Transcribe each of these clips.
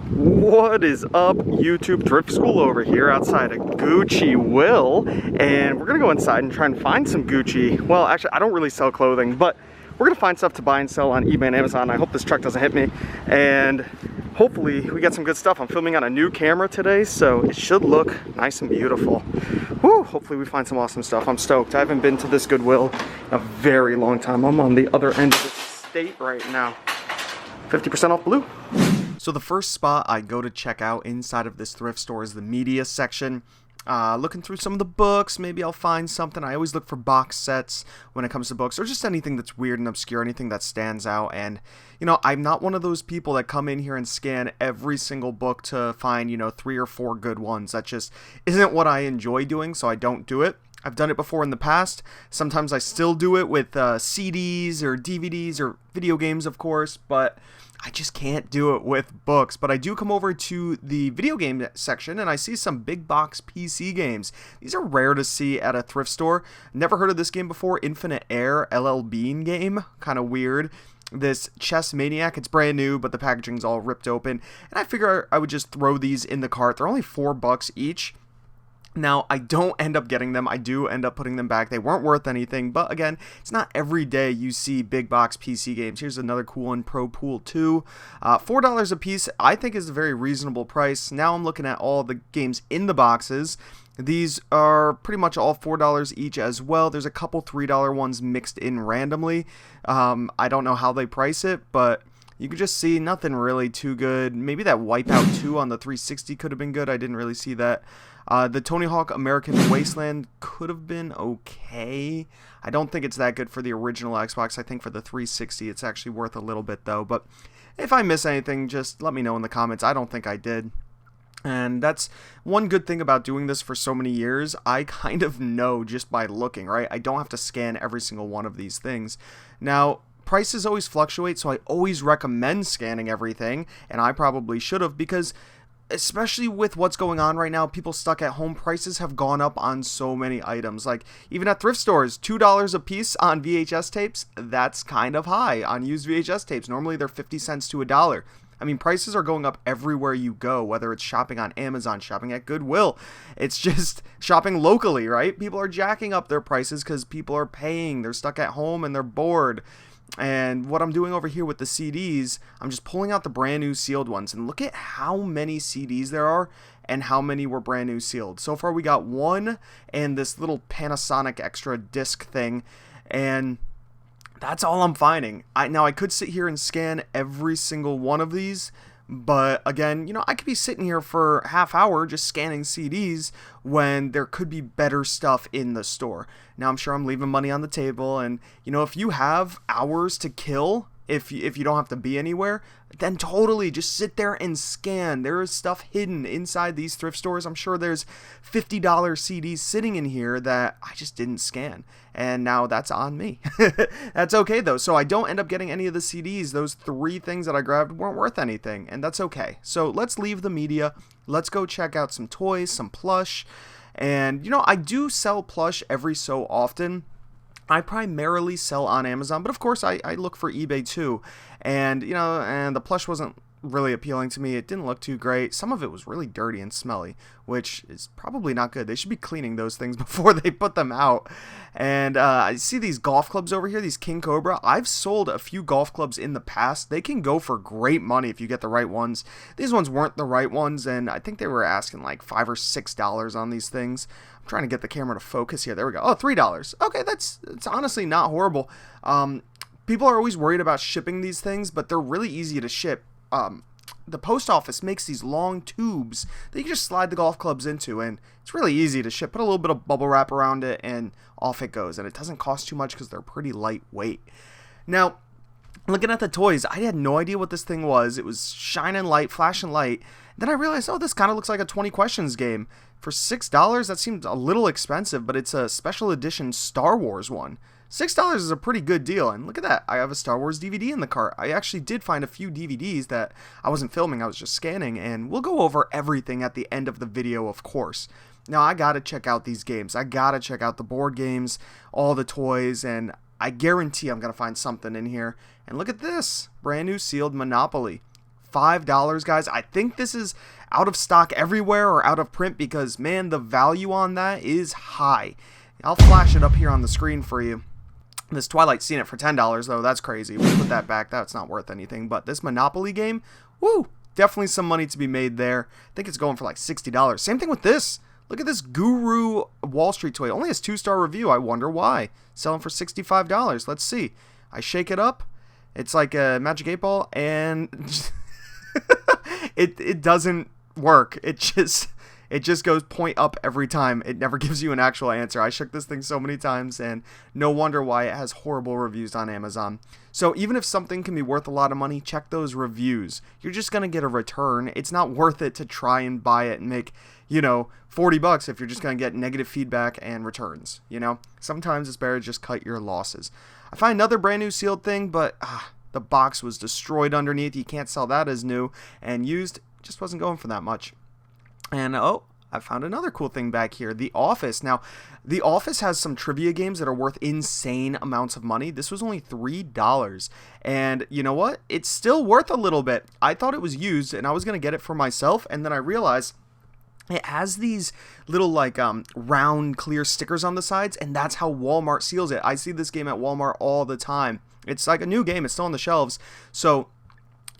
What is up, YouTube? Thrift School over here outside of Gucci Will, and we're gonna go inside and try and find some Gucci. Well, actually, I don't really sell clothing, but we're gonna find stuff to buy and sell on eBay and Amazon. I hope this truck doesn't hit me, and hopefully we get some good stuff. I'm filming on a new camera today, so it should look nice and beautiful. Woo, hopefully we find some awesome stuff. I'm stoked. I haven't been to this Goodwill in a very long time. I'm on the other end of the state right now. 50% off blue. So the first spot I go to check out inside of this thrift store is the media section. Looking through some of the books, maybe I'll find something. I always look for box sets when it comes to books, or just anything that's weird and obscure, anything that stands out. And, you know, I'm not one of those people that come in here and scan every single book to find, 3 or 4 good ones. That just isn't what I enjoy doing, so I don't do it. I've done it before in the past. Sometimes I still do it with CDs or DVDs or video games, of course, but I just can't do it with books. But I do come over to the video game section and I see some big box PC games. These are rare to see at a thrift store. Never heard of this game before. Infinite Air LL Bean game. Kind of weird. This Chess Maniac, it's brand new, but the packaging's all ripped open. And I figure I would just throw these in the cart. They're only $4 each. Now, I don't end up getting them. I do end up putting them back. They weren't worth anything, but again, it's not every day you see big box PC games. Here's another cool one, Pro Pool 2. $4 a piece, I think, is a very reasonable price. Now I'm looking at all the games in the boxes. These are pretty much all $4 each as well. There's a couple $3 ones mixed in randomly. I don't know how they price it, but you can just see nothing really too good. Maybe that Wipeout 2 on the 360 could have been good. I didn't really see that. The Tony Hawk American Wasteland could have been okay. I don't think it's that good for the original Xbox. I think for the 360 it's actually worth a little bit though. But if I miss anything, just let me know in the comments. I don't think I did. And that's one good thing about doing this for so many years. I kind of know just by looking, right? I don't have to scan every single one of these things. Now, prices always fluctuate, so I always recommend scanning everything, and I probably should have, because especially with what's going on right now, people stuck at home, prices have gone up on so many items. Like, even at thrift stores, $2 a piece on VHS tapes, that's kind of high on used VHS tapes. Normally they're 50 cents to $1. I mean, prices are going up everywhere you go, whether it's shopping on Amazon, shopping at Goodwill. It's just shopping locally, right? People are jacking up their prices because people are paying. They're stuck at home and they're bored. And what I'm doing over here with the CDs, I'm just pulling out the brand new sealed ones. And look at how many CDs there are and how many were brand new sealed. So far we got one and this little Panasonic extra disc thing. And that's all I'm finding. Now I could sit here and scan every single one of these, but again, I could be sitting here for half hour just scanning CDs when there could be better stuff in the store. Now I'm sure I'm leaving money on the table, and if you have hours to kill, if you don't have to be anywhere, then totally just sit there and scan. There is stuff hidden inside these thrift stores. I'm sure there's $50 CDs sitting in here that I just didn't scan, and now that's on me. That's okay though. So I don't end up getting any of the CDs. Those 3 things that I grabbed weren't worth anything, and that's okay. So let's leave the media. Let's go check out some toys, some plush. And I do sell plush every so often. I primarily sell on Amazon, but of course I look for eBay too. And, and the plush wasn't really appealing to me. It didn't look too great. Some of it was really dirty and smelly, which is probably not good. They should be cleaning those things before they put them out. And I see these golf clubs over here, these King Cobra. I've sold a few golf clubs in the past. They can go for great money if you get the right ones. These ones weren't the right ones, and I think they were asking like $5 or $6 on these things. I'm trying to get the camera to focus here. There we go. Oh, $3. Okay, it's honestly not horrible. People are always worried about shipping these things, but they're really easy to ship. The post office makes these long tubes that you can just slide the golf clubs into, and it's really easy to ship. Put a little bit of bubble wrap around it and off it goes, and it doesn't cost too much because they're pretty lightweight. Now, looking at the toys, I had no idea what this thing was. It was shining light, flashing light. Then I realized, this kind of looks like a 20 questions game. For $6, that seems a little expensive, but it's a special edition Star Wars one. $6 is a pretty good deal, and look at that. I have a Star Wars DVD in the cart. I actually did find a few DVDs that I wasn't filming, I was just scanning, and we'll go over everything at the end of the video, of course. Now, I gotta check out these games. I gotta check out the board games, all the toys, and I guarantee I'm gonna find something in here. And look at this, brand new sealed Monopoly. $5, guys. I think this is out of stock everywhere or out of print because, man, the value on that is high. I'll flash it up here on the screen for you. This Twilight Scene it for $10, though. That's crazy. We'll put that back. That's not worth anything. But this Monopoly game, woo, definitely some money to be made there. I think it's going for like $60. Same thing with this. Look at this Guru Wall Street toy. Only has 2-star review. I wonder why. Selling for $65. Let's see. I shake it up. It's like a Magic 8 Ball, and it doesn't work. It just goes point up every time. It never gives you an actual answer. I shook this thing so many times, and no wonder why it has horrible reviews on Amazon. So even if something can be worth a lot of money, check those reviews. You're just going to get a return. It's not worth it to try and buy it and make, $40 if you're just going to get negative feedback and returns, Sometimes it's better to just cut your losses. I find another brand new sealed thing, but the box was destroyed underneath. You can't sell that as new, and used just wasn't going for that much. And I found another cool thing back here, The Office. Now, The Office has some trivia games that are worth insane amounts of money. This was only $3. And you know what? It's still worth a little bit. I thought it was used, and I was going to get it for myself, and then I realized it has these little round clear stickers on the sides, and that's how Walmart seals it. I see this game at Walmart all the time. It's like a new game. It's still on the shelves. So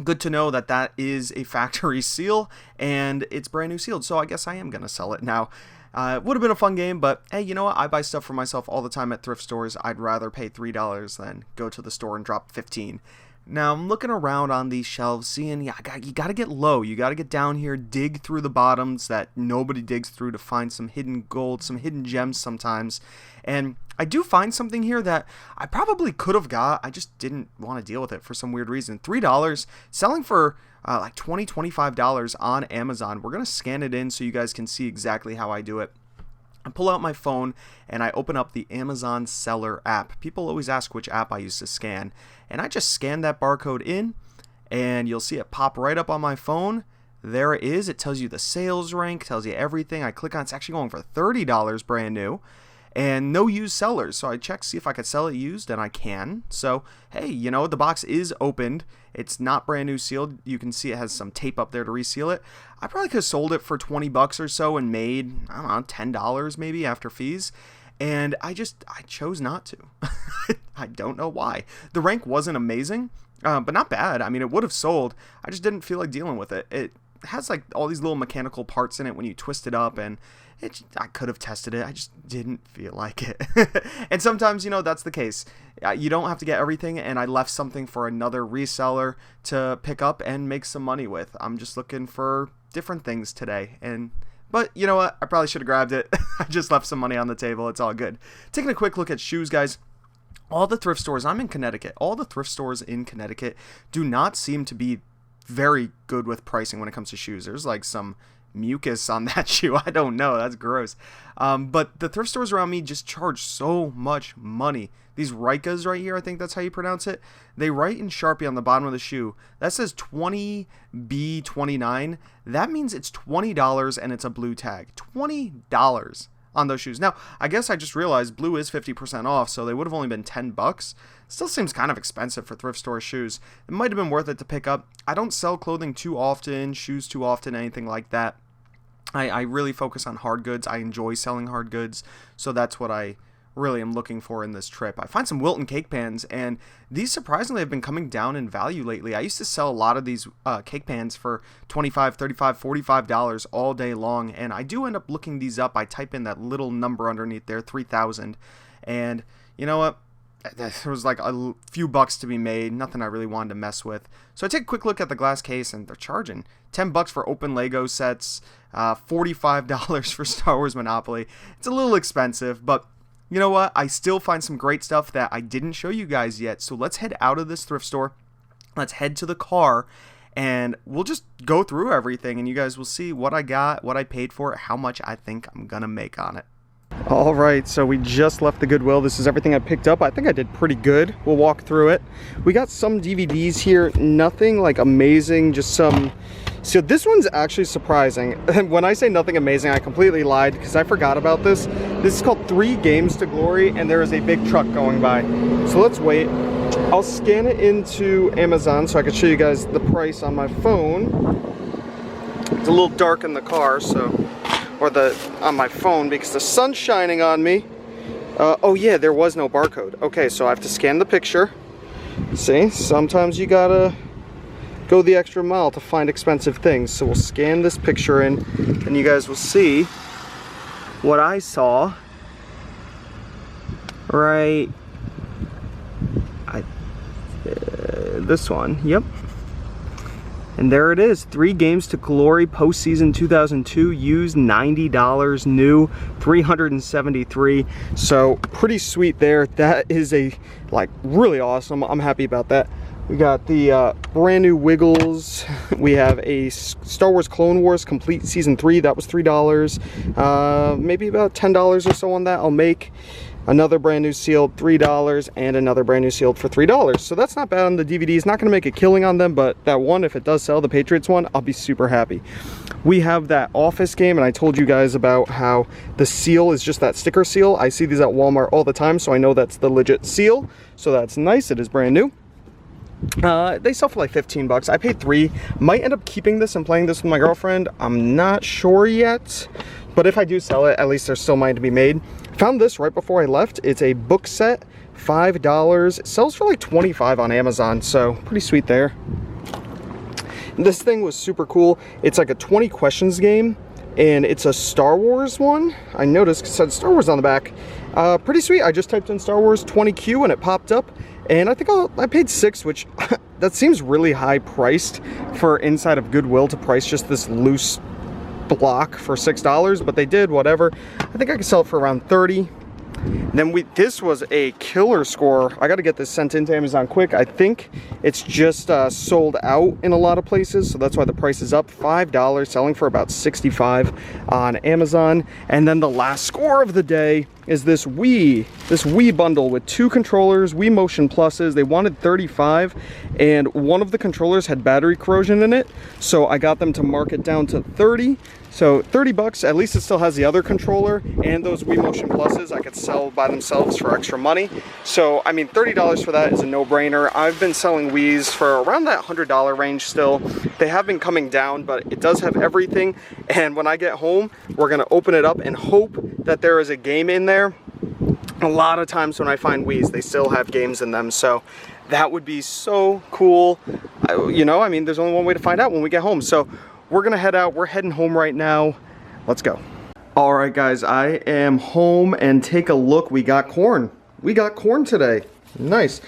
good to know that that is a factory seal, and it's brand new sealed. So I guess I am going to sell it now. It would have been a fun game, but hey, you know what? I buy stuff for myself all the time at thrift stores. I'd rather pay $3 than go to the store and drop $15. Now, I'm looking around on these shelves, seeing, you got to get low. You got to get down here, dig through the bottoms that nobody digs through to find some hidden gold, some hidden gems sometimes. And I do find something here that I probably could have got. I just didn't want to deal with it for some weird reason. $3, selling for like $20, $25 on Amazon. We're going to scan it in so you guys can see exactly how I do it. I pull out my phone and I open up the Amazon Seller app. People always ask which app I use to scan, and I just scan that barcode in, and you'll see it pop right up on my phone. There it is. It tells you the sales rank, tells you everything. I click on it. It's actually going for $30 brand new, and no used sellers. So I check, see if I could sell it used, and I can. So hey, the box is opened. It's not brand new sealed. You can see it has some tape up there to reseal it. I probably could have sold it for $20 or so and made, I don't know, $10 maybe after fees. And I chose not to. I don't know why. The rank wasn't amazing, but not bad. I mean, it would have sold. I just didn't feel like dealing with it. It has like all these little mechanical parts in it when you twist it up, and I could have tested it. I just didn't feel like it. And sometimes, that's the case. You don't have to get everything, and I left something for another reseller to pick up and make some money with. I'm just looking for different things today. But you know what? I probably should have grabbed it. I just left some money on the table. It's all good. Taking a quick look at shoes, guys. All the thrift stores, I'm in Connecticut. All the thrift stores in Connecticut do not seem to be very good with pricing when it comes to shoes. There's like some mucus on that shoe. I don't know. That's gross. But the thrift stores around me just charge so much money. These Rykas right here, I think that's how you pronounce it. They write in Sharpie on the bottom of the shoe. That says 20B29. That means it's $20 and it's a blue tag. $20 on those shoes. Now, I guess I just realized blue is 50% off, so they would have only been $10. Still seems kind of expensive for thrift store shoes. It might have been worth it to pick up. I don't sell clothing too often, shoes too often, anything like that. I really focus on hard goods. I enjoy selling hard goods, so that's what I really am looking for in this trip. I find some Wilton cake pans, and these surprisingly have been coming down in value lately. I used to sell a lot of these cake pans for $25, $35, $45 all day long, and I do end up looking these up. I type in that little number underneath there, 3,000, and you know what? There was like a few bucks to be made, nothing I really wanted to mess with. So I take a quick look at the glass case, and they're charging $10 for open Lego sets, $45 for Star Wars Monopoly. It's a little expensive, but you know what? I still find some great stuff that I didn't show you guys yet. So let's head out of this thrift store. Let's head to the car, and we'll just go through everything, and you guys will see what I got, what I paid for it, how much I think I'm going to make on it. All right, so we just left the Goodwill. This is everything I picked up. I think I did pretty good. We'll walk through it. We got some DVDs here. Nothing like amazing, just some. So this one's actually surprising. And when I say nothing amazing, I completely lied because I forgot about this. This is called 3 Games to Glory, and there is a big truck going by. So let's wait. I'll scan it into Amazon so I can show you guys the price on my phone. It's a little dark in the car, so, or on my phone because the sun's shining on me. Oh yeah, there was no barcode. Okay, so I have to scan the picture. See, sometimes you gotta go the extra mile to find expensive things. So we'll scan this picture in and you guys will see what I saw right, this one, yep. And there it is, 3 Games to Glory postseason 2002, used, $90, new, $373. So pretty sweet there. That is really awesome. I'm happy about that. We got the brand new Wiggles. We have a Star Wars Clone Wars Complete Season 3. That was $3. Maybe about $10 or so on that I'll make. Another brand new sealed, $3, and another brand new sealed for $3. So that's not bad on the DVDs. Not gonna make a killing on them, but that one, if it does sell, the Patriots one, I'll be super happy. We have that Office game, and I told you guys about how the seal is just that sticker seal. I see these at Walmart all the time, so I know that's the legit seal. So that's nice, it is brand new. They sell for like 15 bucks. I paid $3. Might end up keeping this and playing this with my girlfriend. I'm not sure yet, but if I do sell it, at least there's still money to be made. Found this right before I left. It's a book set, $5. It sells for like 25 on Amazon, so pretty sweet there. This thing was super cool. It's like a 20 questions game, and it's a Star Wars one. I noticed it said Star Wars on the back. Pretty sweet. I just typed in Star Wars 20Q and it popped up, and I think I paid $6, which that seems really high priced for inside of Goodwill to price just this loose block for $6, but they did, whatever. I think I could sell it for around 30. Then this was a killer score. I got to get this sent into Amazon quick. I think it's just sold out in a lot of places, so that's why the price is up. $5, selling for about $65 on Amazon. And then the last score of the day is this Wii bundle with 2 controllers, Wii Motion Pluses. They wanted 35, and one of the controllers had battery corrosion in it, so I got them to mark it down to 30. So 30 bucks, at least it still has the other controller, and those Wii Motion Pluses I could sell by themselves for extra money. So, I mean, $30 for that is a no-brainer. I've been selling Wiis for around that $100 range still. They have been coming down, but it does have everything. And when I get home, we're gonna open it up and hope that there is a game in there. A lot of times when I find Wiis, they still have games in them, so that would be so cool. You know, I mean, there's only one way to find out when we get home. So we're gonna head out. We're heading home right now. Let's go. All right, guys, I am home, and take a look. We got corn. We got corn today. Nice.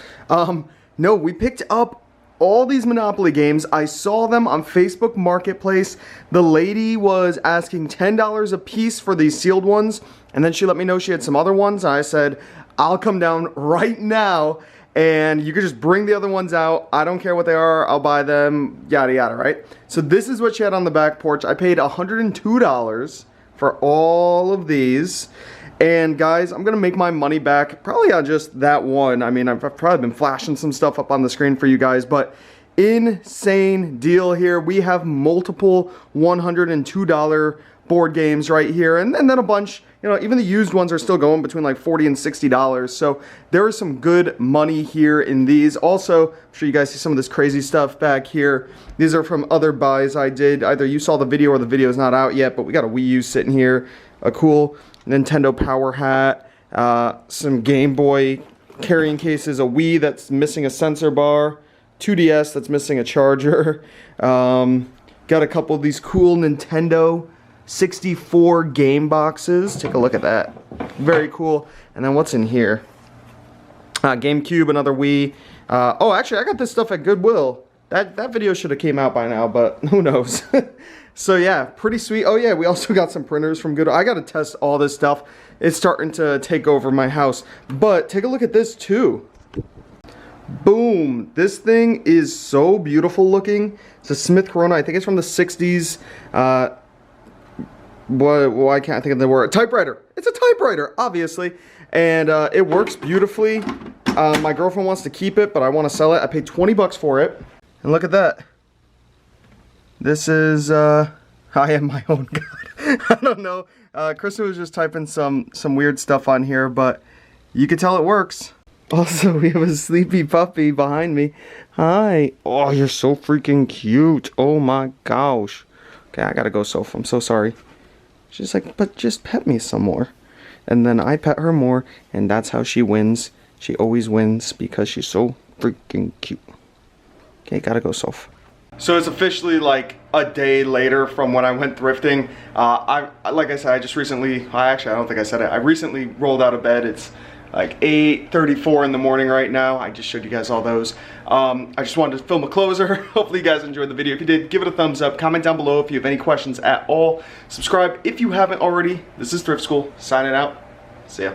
No, we picked up all these Monopoly games. I saw them on Facebook Marketplace. The lady was asking $10 a piece for these sealed ones, and then she let me know she had some other ones. I said, I'll come down right now, and you could just bring the other ones out. I don't care what they are. I'll buy them, yada, yada, right? So this is what she had on the back porch. I paid $102 for all of these. And guys, I'm gonna make my money back probably on just that one. I mean, I've probably been flashing some stuff up on the screen for you guys, but insane deal here. We have multiple $102 board games right here, and then a bunch, you know, even the used ones are still going between like $40 and $60. So there is some good money here in these. Also, I'm sure you guys see some of this crazy stuff back here. These are from other buys I did. Either you saw the video or the video is not out yet, but we got a Wii U sitting here, a cool Nintendo Power Hat, some Game Boy carrying cases, a Wii that's missing a sensor bar, 2DS that's missing a charger. Got a couple of these cool Nintendo 64 game boxes. Take a look at that. Very cool. And then what's in here? GameCube, another Wii. Oh, actually, I got this stuff at Goodwill. That video should have came out by now, but who knows. So yeah, pretty sweet. Oh yeah, we also got some printers from Goodwill. I gotta test all this stuff. It's starting to take over my house. But take a look at this too. Boom. This thing is so beautiful looking. It's a Smith Corona. I think it's from the 60s. Why can't I think of the word? Typewriter. It's a typewriter, obviously. And it works beautifully. My girlfriend wants to keep it, but I want to sell it. I paid 20 bucks for it. And look at that. This is, I am my own god. I don't know. Krista was just typing some weird stuff on here, but you can tell it works. Also, we have a sleepy puppy behind me. Hi. Oh, you're so freaking cute. Oh my gosh. Okay, I gotta go, Soph. I'm so sorry. She's like, but just pet me some more. And then I pet her more, and that's how she wins. She always wins because she's so freaking cute. Okay, gotta go, Soph. So it's officially like a day later from when I went thrifting. Like I said, I don't think I said it. I recently rolled out of bed. It's like 8:34 in the morning right now. I just showed you guys all those. I just wanted to film a closer. Hopefully you guys enjoyed the video. If you did, give it a thumbs up. Comment down below if you have any questions at all. Subscribe if you haven't already. This is Thrift School, signing out. See ya.